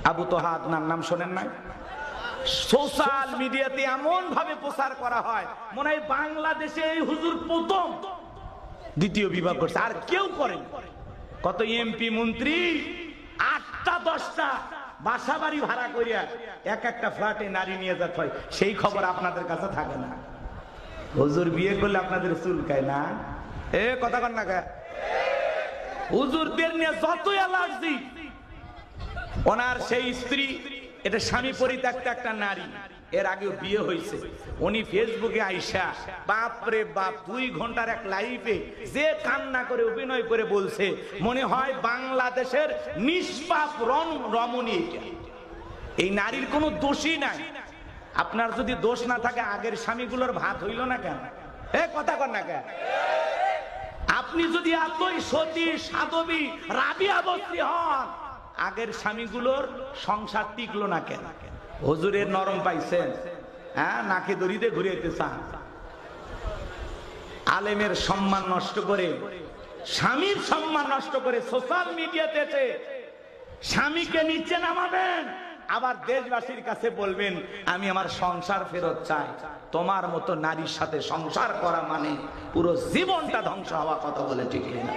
আবু তোহা আদনান নাম শোনেন নাই? সোশ্যাল মিডিয়াতে এমন ভাবে প্রচার করা হয় মনে হয় বাংলাদেশে এই হুজুর প্রথম দ্বিতীয় বিবাহ করছে, আর কেউ করেন। কত এমপি মন্ত্রী 8টা 10টা বাসা বাড়ি ভাড়া করিয়া এক একটা ফ্ল্যাটে নারী নিয়ে যেতে হয়, সেই খবর আপনাদের কাছে থাকে না। হুজুর বিয়ে করলে আপনাদের চুলকায় না? এ কথা কন না, হুজুরদের নিয়ে যত অ্যালার্জি। ওনার সেই স্ত্রী, এটা স্বামী পরিত্যক্ত একটা নারী, এর আগেও বিয়ে হয়েছে। উনি ফেসবুকে আইসা বাপরে বাপ 2 ঘন্টার এক লাইভে যে কান্না করে অভিনয় করে বলছে মনে হয় বাংলাদেশের নিষ্পাপ রমণী। এই নারীর কোনো দোষই নাই। আপনার যদি দোষ না থাকে আগের স্বামীগুলোর ভাত হইল না কেন? এ কথা কর না কেন? আপনি যদি এতই সতী সাধবী রাবিয়া বস্তি হন, আগের স্বামীগুলোর সংসার টিকলো না কেন? হুজুরের নরম পাইছেন, হ্যাঁ, নাকে দড়িতে ঘুরিয়েতে চান। আলেমের সম্মান নষ্ট করে, স্বামীর সম্মান নষ্ট করে সোশ্যাল মিডিয়াতে স্বামীকে নিচে নামাবেন, আবার দেশবাসীর কাছে বলবেন আমি আমার সংসার ফেরত চাই। তোমার মতো নারীর সাথে সংসার করা মানে পুরো জীবনটা ধ্বংস হওয়া। কথা বলে ঠিক না?